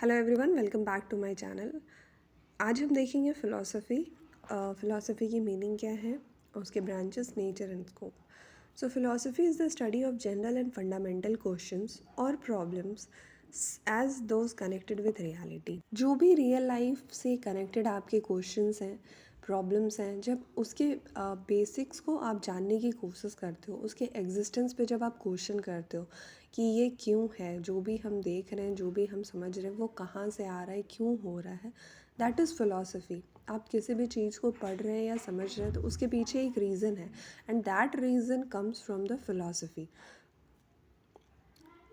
Hello everyone, welcome back to my channel. आज हम देखेंगे फ़िलासफ़ी की मीनिंग क्या है और उसके branches, nature and scope. So philosophy is the study of general and fundamental questions और problems as those connected with reality. जो भी रियल लाइफ से कनेक्टेड आपके क्वेश्चंस हैं, प्रॉब्लम्स हैं, जब उसके बेसिक्स को आप जानने की कोशिश करते हो, उसके एग्जिस्टेंस पे जब आप क्वेश्चन करते हो कि ये क्यों है, जो भी हम देख रहे हैं, जो भी हम समझ रहे हैं, वो कहाँ से आ रहा है, क्यों हो रहा है, दैट इज़ फ़िलासफ़ी। आप किसी भी चीज़ को पढ़ रहे हैं या समझ रहे हैं तो उसके पीछे एक रीज़न है, and that reason comes from the philosophy.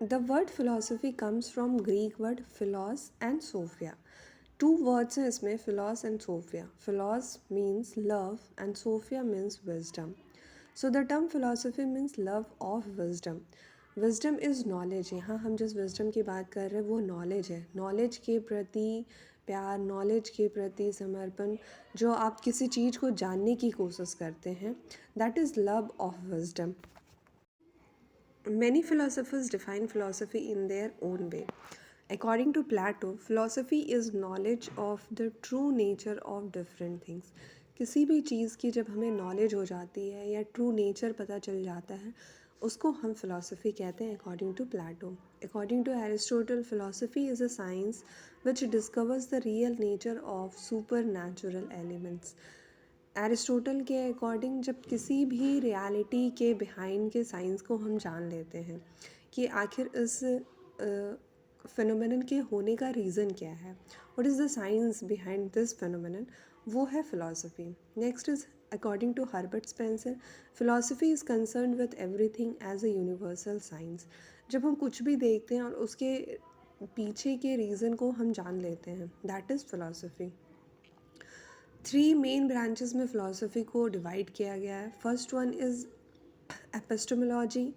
The word philosophy comes from Greek word philos and sophia. Two words हैं इसमें, philos and sophia. Philos means love and sophia means wisdom. So the term philosophy means love of wisdom. Wisdom is knowledge. यहाँ हम जिस wisdom की बात कर रहे हैं वो knowledge है. knowledge के प्रति प्यार, knowledge के प्रति समर्पण, जो आप किसी चीज़ को जानने की कोशिश करते हैं, that is love of wisdom. Many philosophers define philosophy in their own way. According to Plato, philosophy is knowledge of the true nature of different things. किसी भी चीज़ की जब हमें नॉलेज हो जाती है या ट्रू नेचर पता चल जाता है, उसको हम philosophy कहते हैं according to Plato. According to Aristotle, philosophy is a science which discovers the real nature of supernatural elements. Aristotle के अकॉर्डिंग जब किसी भी रियलिटी के बिहाइंड के साइंस को हम जान लेते हैं कि आखिर इस फिनोमेनन के होने का रीज़न क्या है, what is the science behind this phenomenon, वो है philosophy. Next is according to Herbert Spencer, philosophy is concern with everything as a universal science. जब हम कुछ भी देखते हैं और उसके पीछे के रीज़न को हम जान लेते हैं, that is philosophy. 3 main branches में फ़िलासफ़ी को डिवाइड किया गया है. First one is epistemology,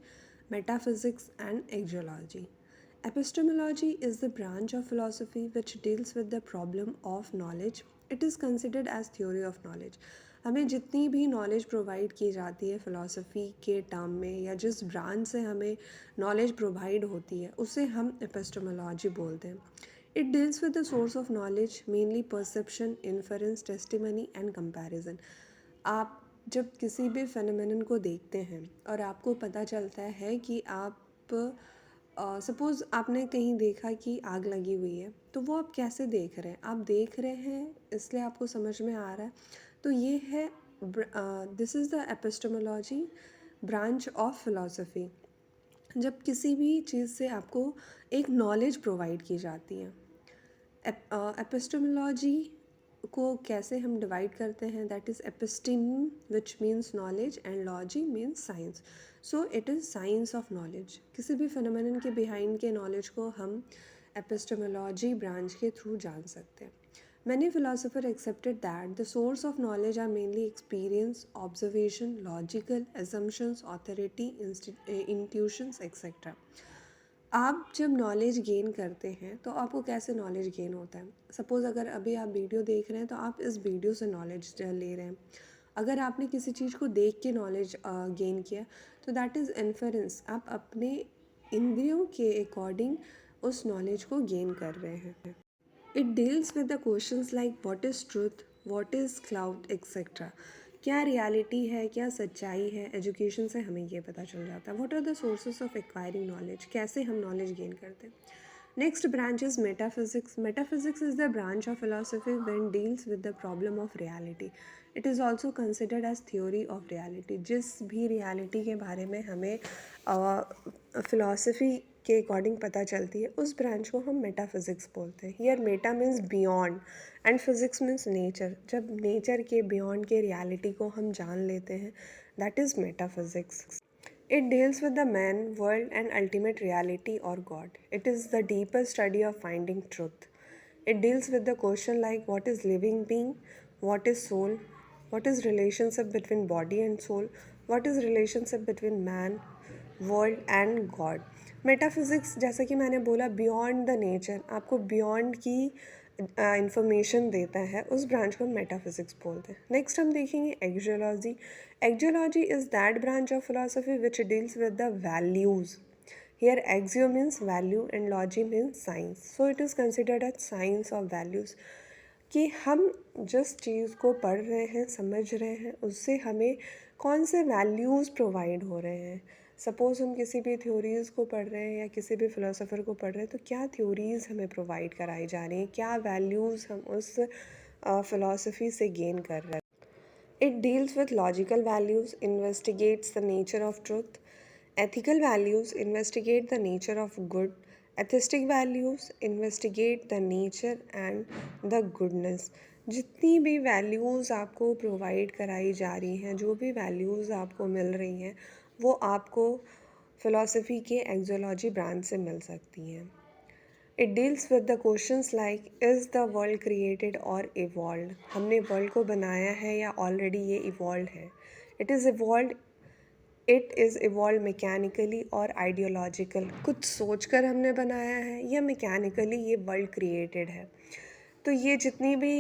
metaphysics and axiology. Epistemology is the branch of philosophy which deals with the problem of knowledge. It is considered as theory of knowledge. हमें जितनी भी knowledge provide की जाती है फ़िलासफ़ी के टर्म में, या जिस ब्रांच से हमें नॉलेज प्रोवाइड होती है, उसे हम एपिस्टेमोलॉजी बोलते हैं. It deals with the source of knowledge, mainly perception, inference, testimony and comparison. आप जब किसी भी फेनोमेनन को देखते हैं और आपको पता चलता है कि आप सपोज़ आपने कहीं देखा कि आग लगी हुई है, तो वो आप कैसे देख रहे हैं? आप देख रहे हैं इसलिए आपको समझ में आ रहा है. तो ये है, this is the epistemology branch of philosophy. जब किसी भी चीज़ से आपको एक नॉलेज प्रोवाइड की जाती है. एपिस्टेमोलॉजी को कैसे हम डिवाइड करते हैं, that is episteme which means knowledge and logy means science. So it is science of knowledge. किसी भी फिनोमेनन के बिहाइंड के नॉलेज को हम एपिस्टेमोलॉजी ब्रांच के थ्रू जान सकते हैं. Many philosophers accepted that the source of knowledge are mainly experience, observation, logical assumptions, authority, intuitions, etc. आप जब नॉलेज गेन करते हैं तो आपको कैसे नॉलेज गेन होता है? सपोज़ अगर अभी आप वीडियो देख रहे हैं तो आप इस वीडियो से नॉलेज ले रहे हैं. अगर आपने किसी चीज़ को देख के नॉलेज गेन किया तो दैट इज़ इन्फरेंस. आप अपने इंद्रियों के अकॉर्डिंग उस नॉलेज को गेन कर रहे हैं. It deals with the questions like what is truth, what is cloud etcetera. क्या रियलिटी है, क्या सच्चाई है, एजुकेशन से हमें ये पता चल जाता है. What are the sources of acquiring knowledge, कैसे हम नॉलेज गेन करते हैं. Next branch is metaphysics. Metaphysics is the branch of philosophy when deals with the problem of reality. It is also considered as theory of reality. जिस भी reality के बारे में हमें फ़िलासफ़ी के अकॉर्डिंग पता चलती है, उस ब्रांच को हम मेटाफिज़िक्स बोलते हैं. Here Meta means beyond and physics means nature. जब नेचर के बियॉन्ड के रियलिटी को हम जान लेते हैं, that is metaphysics. It deals with the man, world, and ultimate reality or God. It is the deeper study of finding truth. It deals with the question like what is living being, what is soul, what is relationship between body and soul, what is relationship between man, world and God. Metaphysics, जैसा कि मैंने बोला, beyond the nature, आपको beyond की information देता है, उस branch को हम मेटाफिज़िक्स बोलते हैं. नेक्स्ट हम देखेंगे axiology. Axiology is that branch of philosophy which deals with the values. Here axiom means value and logy means science. So it is considered as science of values कि हम जिस चीज़ को पढ़ रहे हैं, समझ रहे हैं, उससे हमें कौन से वैल्यूज़ प्रोवाइड हो रहे हैं. सपोज़ हम किसी भी थ्योरीज़ को पढ़ रहे हैं या किसी भी फ़िलोसोफ़र को पढ़ रहे हैं, तो क्या थ्योरीज़ हमें प्रोवाइड कराई जा रही हैं, क्या वैल्यूज़ हम उस फ़िलॉसफी से गेन कर रहे हैं. It deals with logical values, investigates the nature of truth. Ethical values investigate the nature of good. Atheistic values investigate the nature and the goodness. जितनी भी वैल्यूज़ आपको प्रोवाइड कराई जा रही हैं, जो भी वैल्यूज़ आपको मिल रही हैं, वो आपको फ़िलॉसफी के एक्सोलॉजी ब्रांच से मिल सकती हैं. It deals with the questions like is the world created और इवॉल्व. हमने वर्ल्ड को बनाया है या ऑलरेडी ये इवॉल्व है. It is evolve it is evolve mechanically और आइडियोलॉजिकल. कुछ सोचकर हमने बनाया है या मैकेनिकली ये वर्ल्ड क्रिएटेड है. तो ये जितनी भी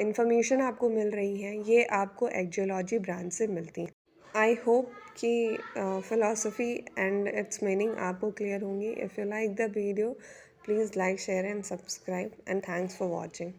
इंफॉर्मेशन आपको मिल रही है, ये आपको एक्जियोलॉजी ब्रांच से मिलती है. आई होप कि फ़िलासफ़ी एंड इट्स मीनिंग आपको क्लियर होंगी. If you like the video, please like, share and subscribe, and thanks for watching.